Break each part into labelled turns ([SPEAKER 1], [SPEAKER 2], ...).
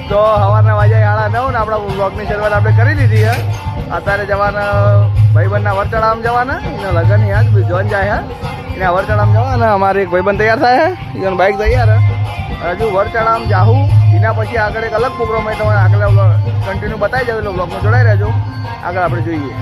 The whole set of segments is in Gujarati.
[SPEAKER 1] તો સવારના વાગ્યા 9:30 ને આપણા બ્લોગની શરૂઆત આપણે કરી દીધી છે. અત્યારે જવાના ભાઈબંધના વરચડામાં જવાના એનો લગ્ન યાદ જોન જાય છે એના વરચડામાં જવાના. અમારે એક ભાઈબંધ તૈયાર થાય છે એનું બાઇક તૈયાર છે. હજુ વરચડામાં જાઉં એના પછી આગળ એક અલગ પ્રોગ્રામ હોય તમારે આગળ કન્ટિન્યુ બતાવી જાવ એટલે બ્લોગમાં જોડાઈ રહેજો. આગળ આપણે જોઈએ.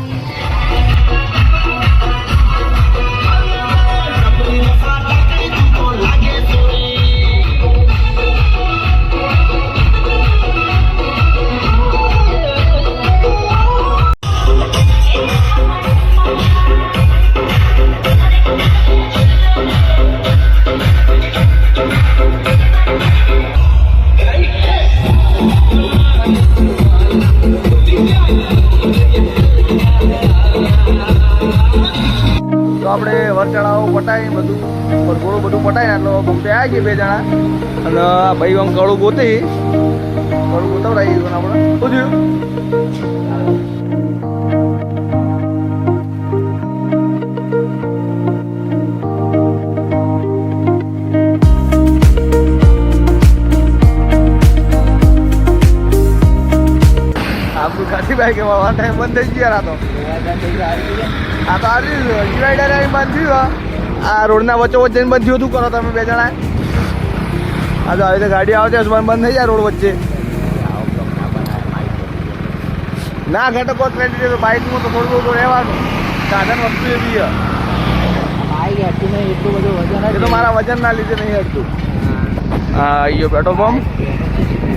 [SPEAKER 1] તો આપણે વરચડાઓ પટાઈ બધું ઘોડું બધું પટાઈ એટલે બમ્પે આવી ગઈ 2 જણા અને ભાઈ આમ કળું ગોતવડાવી આપણે શું થયું. આપણું ખાસી બાઈક એમાં ટાઈમ બંધ થઈ ગયા. આ તો આવી ડિવાઈડર બંધ થયું. આ રોડના વચ્ચે જઈને બંધ થયું. શું કરો તમે 2 જણા? આ તો આવી રીતે ગાડી આવે છે બંધ થઈ જાય રોડ વચ્ચે. ના ઘટકો ક્રેડિટ તો બાઇકનું તો થોડું થોડું રહેવાનું. સાધન વસ્તુ એ બી બાઇક હટતું નહીં એટલું બધું વજન. એ તો મારા વજનના લીધે નહીં હટતું. હા અહીંયા પેટ્રોલ પંપ.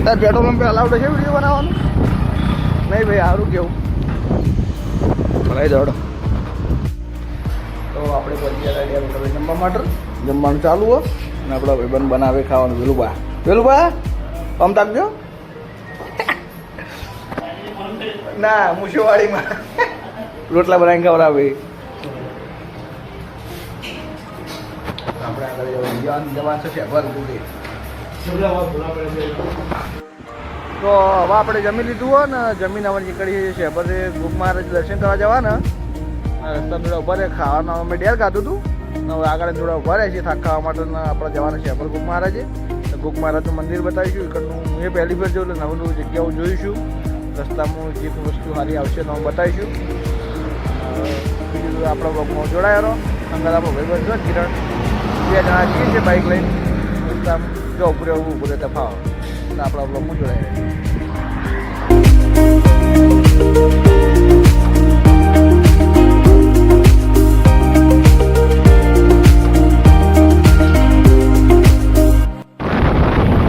[SPEAKER 1] તાર પેટ્રોલ પંપે અલાઉડ છે વિડીયો બનાવવાનું? નહીં ભાઈ સારું કેવું ભલાઈ દોડો. તો આપણે પછી રેડી જમવા માટે જમવાનું ચાલુ હોય અને આપણા ભાઈબંધ બનાવે ખાવાનું. વેલુબા પમ તાકજો. ના મુશોવાડીમાં રોટલા બનાવીને ખવડાવે. આપણે આગળ જવાનું છે શેભર. તો હવે આપણે જમી લીધું હોય ને જમીન હવે નીકળીએ છીએ શેભરે ગુપ મહારાજ દર્શન કરવા જવાના. રસ્તા થોડા ઉભા રહે ખાવાનું અમે ડેર ખાધું હતું. હવે આગળ થોડા ઉભા રહે છે થાક ખાવા માટે આપણે જવાના શેભર ગુપ મહારાજે. ગુપ મહારાજનું મંદિર બતાવીશું. એકનું હું એ પહેલી વાર જોયું એટલે નવું નવું જગ્યાઓ જોઈશું. રસ્તામાં જે વસ્તુ સારી આવશે તો બતાવીશું. બીજું આપણા બ્લોગમાં જોડાયેલો અંદર આપણો ભાઈબંધ જો કિરણ 2 જણા જઈએ છીએ બાઇક લઈને. રસ્તામાં જો ઉપરે ઊભું રહેતા ફાવ આપણા બ્લોગમાં જોડાઈ રહે.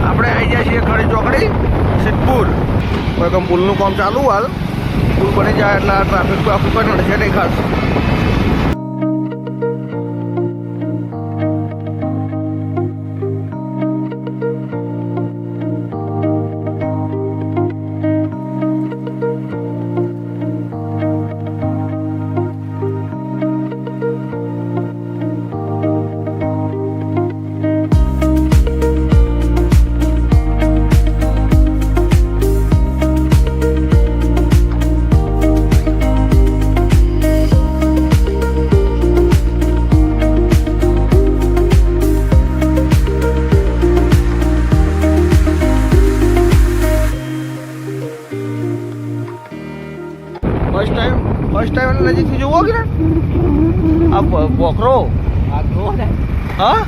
[SPEAKER 1] આપણે આવી જાય છીએ ખડી ચોકડી સિદ્ધપુર. કોઈ પુલનું કામ ચાલુ હાલ. પુલ બની જાય એટલે ટ્રાફિક તો આખું કંઈ નડશે નહીં ખાસ. ફર્સ્ટ ટાઈમ નજીકથી જોવો કે આ પોખરો હા.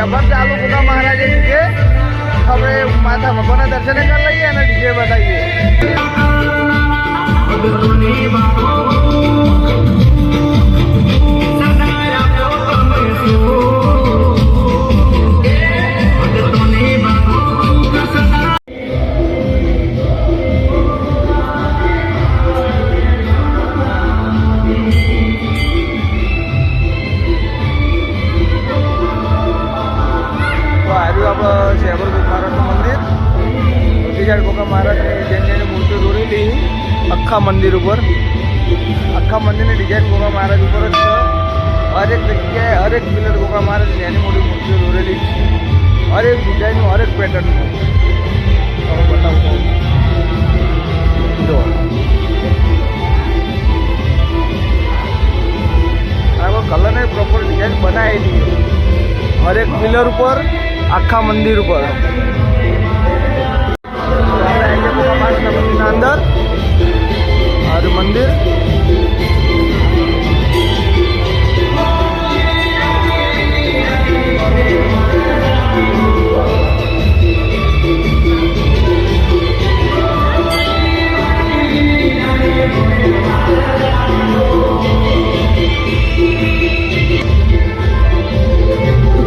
[SPEAKER 1] શેભર ચાલુ ગુના મહારાજે ડીજે. હવે માતા ભગવાનના દર્શને કરી લઈએ અને ડીજે બતાવીએ. સાઈડ ગોગા મહારાજની જૈનની મૂર્તિઓ દોરેલી આખા મંદિર ઉપર. આખા મંદિરની ડિઝાઇન ગોગા મહારાજ ઉપર જ છે. હરેક જગ્યાએ હરેક પિલર ગોગા મહારાજની એની મોટી મૂર્તિઓ દોરેલી છે. હરેક ડિઝાઇનનું હરેક પેટર્નનું બતાવું જો. આ કલરને પ્રોપર ડિઝાઇન બનાવેલી હરેક પિલર ઉપર આખા મંદિર ઉપર. મંદિરના અંદર આ મંદિર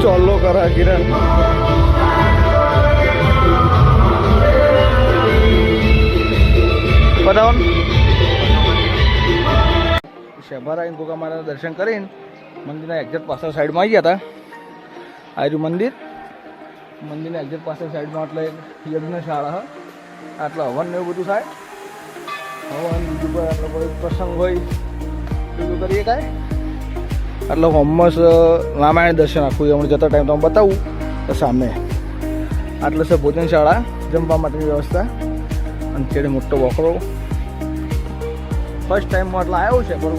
[SPEAKER 1] ચોલ્લો કરા કિરણ. બતાવો શેભારા ગોગા મહારાજના દર્શન કરીને મંદિરના એક્ઝેક્ટ પાછળ સાઈડમાં આવી ગયા હતા. આર્યું મંદિરના એક્ઝેક્ટ પાછળ સાઈડમાં એટલે યજ્ઞશાળા હા. આટલા હવન ને એવું બધું થાય. હવન બીજું પર આટલો કોઈ પ્રસંગ હોય બીજું કરીએ કાંઈ. એટલે હોમસ રામાયણ દર્શન આખું હમણાં જતા ટાઈમ તો બતાવું તો સામે આટલે છે ભોજનશાળા, જમવા માટેની વ્યવસ્થા. અને છેડે મોટો બોકરો. ફર્સ્ટ ટાઈમમાં એટલે આવ્યો છે પણ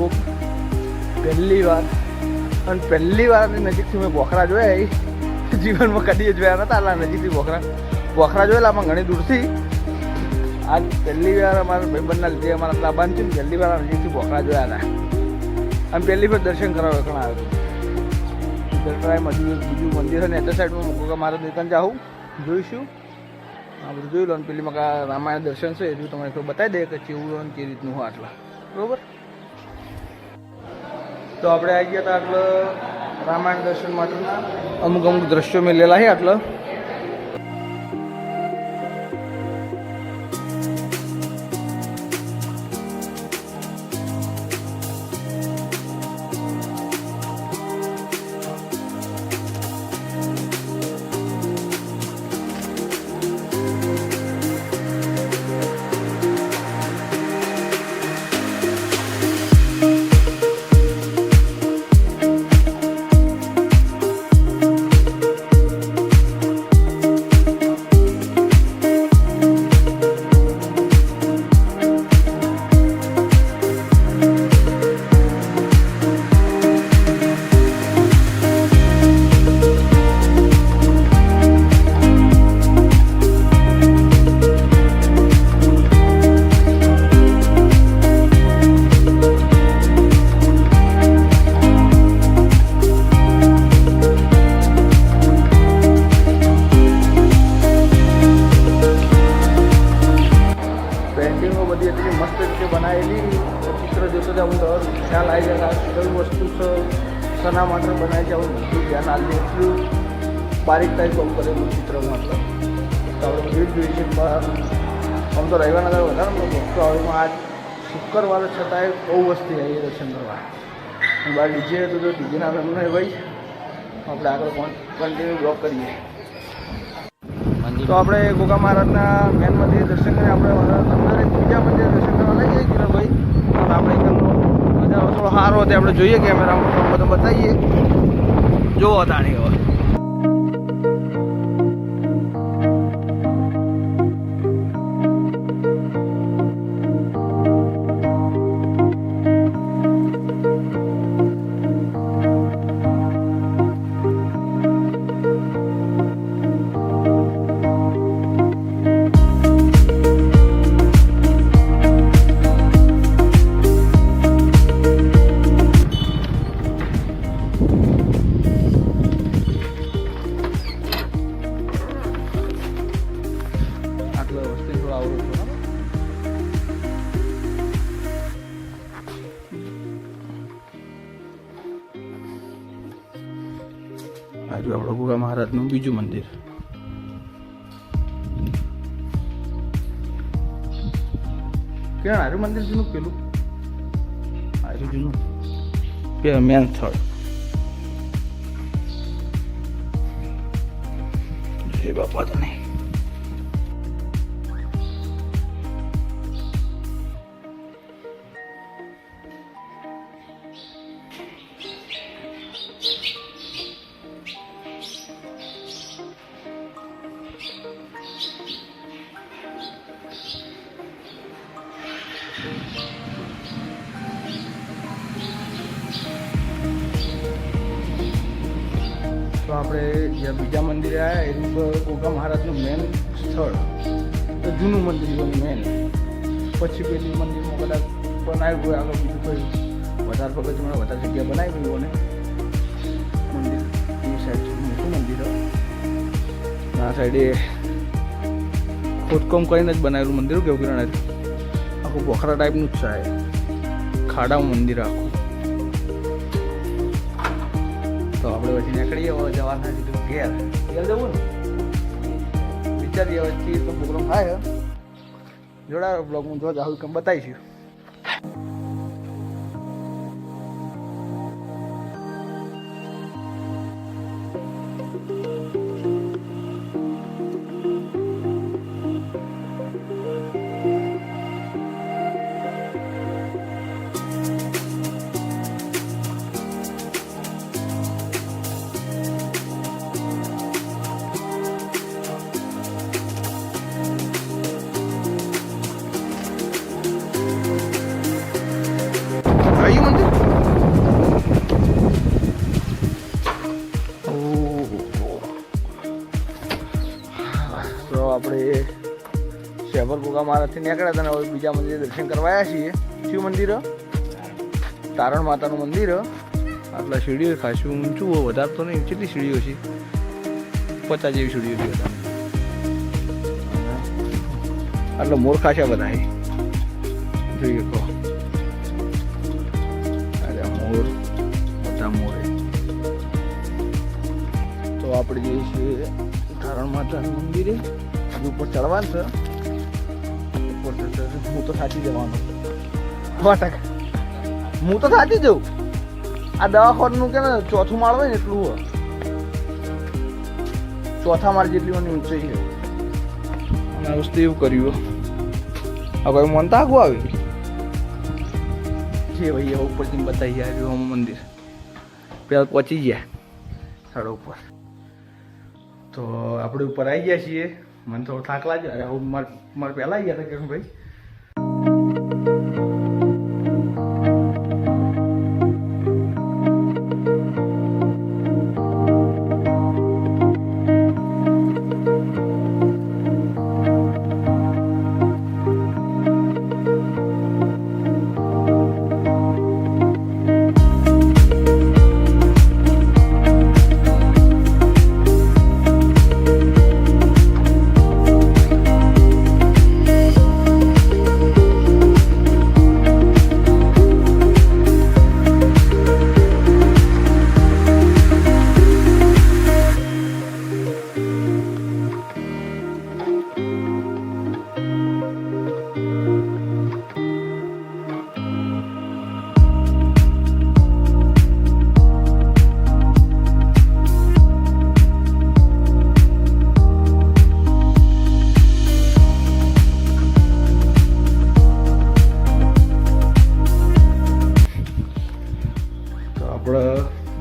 [SPEAKER 1] પહેલી વાર. અને પહેલી વારની નજીકથી મેં બોકરા જોયા. જીવનમાં કદી જોયા નહોતા આટલા નજીકથી બોકરા જોયેલા આમાં ઘણી દૂરથી. આજ પહેલી વાર અમારા ભાઈબંધના લીધે અમારા લાભાન છે ને પહેલી વાર નજીકથી બોકરા જોયા હતા. અને પહેલી વાર દર્શન કરવા ઘણા આવ્યું હતું. ટ્રાય બીજું મંદિર છે ને એ સાઈડમાં ગોગા મહારાજ દુકાન જાઉં જોઈશું. આ બધું જોઈ લો. અને પેલી મકા રામાયણ દર્શન છે એટલું તમને થોડું બતાવી દે કે કેવું અને કેવી રીતનું હોય આટલા. બરાબર. તો આપણે આવી ગયા હતા આટલે રામાયણ દર્શન માટેના અમુક દ્રશ્યો મેં લેલા છે આટલે. ખ્યાલ આવી જાય કઈ વસ્તુ છે શના માટે બનાવી છે આવું બધું ધ્યાન આપી એટલું બારીકતાથી બહુ કરેલું ચિત્રમાં. મતલબ તો આપણે ભીડ જોઈ છે. આમ તો રવિવારના વધારે ભક્તો આવેમાં આજ શુક્રવાર છતાંય બહુ વસ્તી આવી દર્શન કરવા. બહાર ડીજે હતું તો ડીજેના રમને ભાઈ આપણે આગળ કન્ટિન્યુ બ્લોક કરીએ. તો આપણે ગોગા મહારાજના મેન મંદિર દર્શન કરી આપણે અંદર બીજા મંદિર દર્શન કરવા લઈ જઈએ કિરણભાઈ. અને આપણે એકદમ નજારો થોડો સારો હતો આપણે જોઈએ કેમેરામાં બધું બતાવીએ. જોવો તાણી હવે આજુ આપણે ગોગા મહારાજનું બીજું મંદિર. કેવું આર્યું મંદિર જૂનું પેલું આર્યું જૂનું કે મેન સ્થળ જય બાપા તને. તો આપણે જે બીજા મંદિરે આવ્યા એનું ગોગા મહારાજનું મેન સ્થળ તો જૂનું મંદિર મેન. પછી પેલી મંદિરમાં કદાચ બનાવ્યું હોય આગળ બીજું કોઈ વધારે પગથિયામાં વધારે જગ્યા બનાવી હોય ને મંદિર એ સાઈડ મોટું મંદિર આ સાઈડે ખોદકામ કરીને જ બનાવેલું મંદિર કેવું કિરણ આખું બોખરા ટાઈપનું જ છે ખાડામાં મંદિર આખું. તો આપણે પછી નીકળીએ જવાના સીધું ઘેર જવું ને વિચારીએ વચ્ચે તો પ્રોગ્રામ થાય જોડાયો બ્લોગ હું જો જાઉં કેમ બતાવીશું. કયું મંદિર? તો આપણે શેભર ગોગા મહારાજથી નીકળ્યા હતા ને હવે બીજા મંદિરે દર્શન કરવા આવ્યા છીએ. શિવ મંદિર, તારણ માતાનું મંદિર. આટલા સીડીઓ ખાસું ઊંચું હોય, વધારે તો નહીં. કેટલી સીડીઓ છે? 50 જેવી સીડીઓ છે. આટલા મોર ખાસા બધા છે જોઈએ કહો. તો આપણે જઈએ છીએ તારણ માતાનું મંદિરે. ઉપર ચડવાનું છે, ઉપર હું તો સાચી જવાનો વાટક. હું તો સાચી જઉં. આ દવાખાનું કે ને ચોથું માળ હોય ને એટલું હોય, ચોથા માળ જેટલી મને ઊંચાઈ છે. અને આ વસ્તુ એવું કર્યું હવે મન તો આખું આવી છે ભાઈ. હવે ઉપરથી બતાવી આવ્યું મંદિર પેલા પહોંચી ગયા સ્થળ ઉપર. તો આપણે ઉપર આવી ગયા છીએ. મને થોડો થાક લાગ્યો. અરે હું મારે પહેલાં આવી ગયા હતા કે ભાઈ.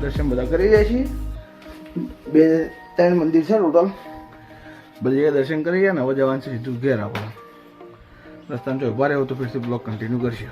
[SPEAKER 1] દર્શન બધા કરી જાય છીએ. 2-3 મંદિર છે ટોટલ. બધી જગ્યાએ દર્શન કરી ગયા ને હવે જવાનું છે સીધું ઘેર. આપણે રસ્તામાં જો ઉભા રહ્યો તો ફરીથી બ્લોગ કન્ટિન્યુ કરશે.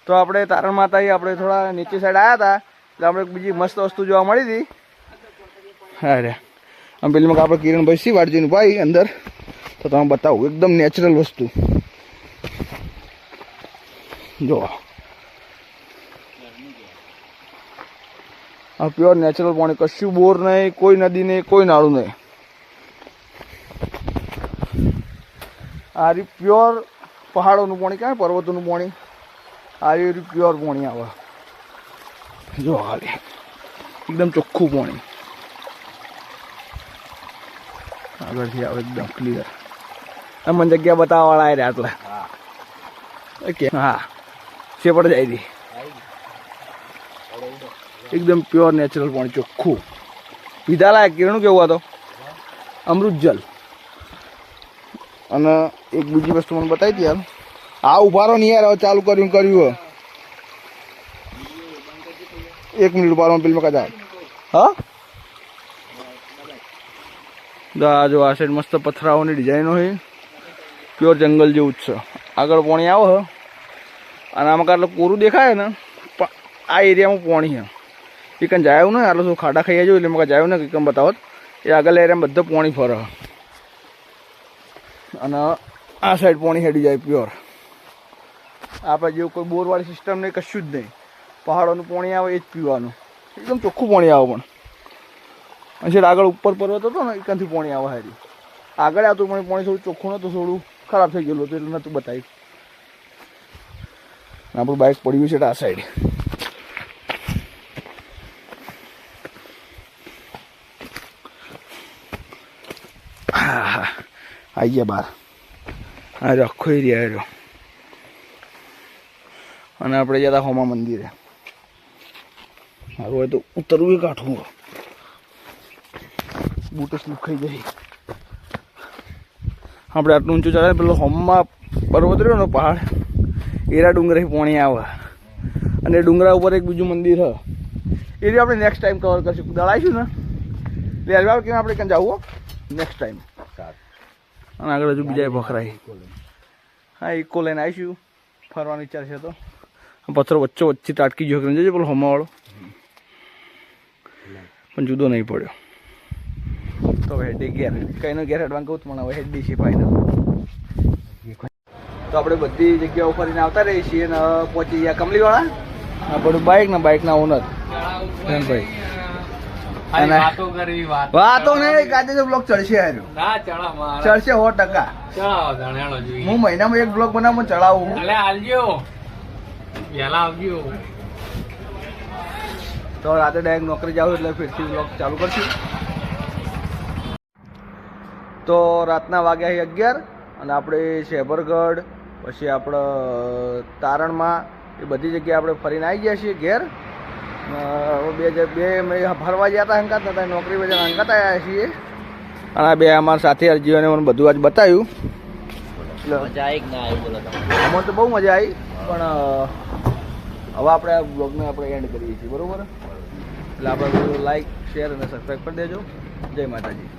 [SPEAKER 1] તો આપણે તારણ માતા આપણે થોડા નીચે સાઈડ આવ્યા હતા એટલે આપણે બીજી મસ્ત વસ્તુ જોવા મળી હતી. અરે આમ પેલીમાં આપણે કિરણભાઈ સી વાડજીનું ભાઈ અંદર. તો તમે બતાવું એકદમ નેચરલ વસ્તુ જો. આ પ્યોર નેચરલ પાણી, કશું બોર નહીં, કોઈ નદી નહીં, કોઈ નાળું નહીં. આ રી પ્યોર પહાડોનું પાણી, ક્યાં પર્વતોનું પાણી. આ પ્યોર પાણી આવે જો. હાલે એકદમ ચોખ્ખું પાણી આગળથી આવે એકદમ ક્લિયર. મને જગ્યા બતાવવા વાળા રહ્યા એટલે ઓકે. હા સેપડ જાય હતી. એકદમ પ્યોર નેચરલ પાણી ચોખ્ખું પીધા લાયક. કિરણ કેવું હતો? અમૃત જલ. અને એક બીજી વસ્તુ મને બતાવી હતી યાર. આ ઉભા રહો નહીં યાર, હવે ચાલુ કર્યું. 1 મિનિટ ઉભા રહો, બિલમાં કદાચ. હા જો આ સાઈડ મસ્ત પથરાઓની ડિઝાઇનો છે, પ્યોર જંગલ જેવું જ છે. આગળ પોણી આવે છે અને આમાં કાંઈ કોરું દેખાય ને, પણ આ એરિયામાં પોણી છે. એ કંઈ જાયું ને, આટલું શું ખાડા ખાઈ જાય એટલે મેં જાયું ને કંઈ બતાવો. એ આગળ એરિયામાં બધું પોણી ફરે અને આ સાઈડ પોણી હેડી જાય પ્યોર. આપણે જેવું કોઈ બોરવાળી સિસ્ટમ નહીં, કશું જ નહીં. પહાડોનું પાણી આવે એ જ પીવાનું, એકદમ ચોખ્ખું પાણી આવે. પણ અને આગળ ઉપર પર્વત હતો ને, એકાંથી પાણી આવે હારી. આગળ આવતું પણ પાણી થોડું ચોખ્ખું નહોતું, થોડું ખરાબ થઈ ગયેલું હતું એટલે નહોતું બતાવ્યું. આપણું બાઇક પડ્યું છે આ સાઈડ. આવી ગયા બહાર. આ આખો એરિયા આવ્યો અને આપણે જતા હોમા મંદિરે. સારું હોય તો ઉતરવું કાઠું, બૂટ સ્લીપ ખાઈ જાય. આપણે આટલું ઊંચું ચડે પેલો હોમમાં પર્વત રહ્યો ને પહાડ, એરા ડુંગર પોણી આવે અને ડુંગરા ઉપર એક બીજું મંદિર છે. એ આપણે નેક્સ્ટ ટાઈમ કવર કરીશું. દળાઈશું ને લેવા કેમ આપણે ક્યાં જવું નેક્સ્ટ ટાઈમ. અને આગળ હજુ બીજા ભખરાય. હા ઇકો લઈને આવીશું, ફરવાનો વિચાર છે. તો પથ્થરો વચ્ચે તાટકી ગયો જજે પેલો હોમાવાળો, પણ જુદો નહીં પડ્યો. તો હેડી ઘેર કઈનો ઘેર હેડવા કહું પણ હવે હેડી છે ફાઈનલ. તો આપણે બધી જગ્યાઓ ફરીને આવતા રહીએ છીએ અને પહોંચી ગયા કમલીવાળા. આપણું બાઇકના ઓનર ભાઈ. વાતો નહીં કાજે જો બ્લોગ ચડશે ચડશે 100%. હું મહિનામાં એક બ્લોગ બનાવું ચડાવું. તો રાતે ડાયરેક્ટ નોકરી જાવ એટલે ફરીથી બ્લોગ ચાલુ કરશું. તો રાતના વાગ્યા 11 અને આપણે શેભરગઢ પછી આપણે તારણમાં એ બધી જગ્યાએ આપણે ફરીને આવી ગયા છીએ ઘેર. બે ફરવા ગયા હતા હંકાત નતા, નોકરી વજન હંકાત આવ્યા છીએ. અને આ બે અમારા સાથે જીવને મને બધું આજ બતાવ્યું. અમને તો બહુ મજા આવી. પણ હવે આપણે આ બ્લોગને આપણે એન્ડ કરીએ છીએ, બરાબર? એટલે આપણે લાઈક શેર અને સબસ્ક્રાઈબ કરી દેજો. જય માતાજી.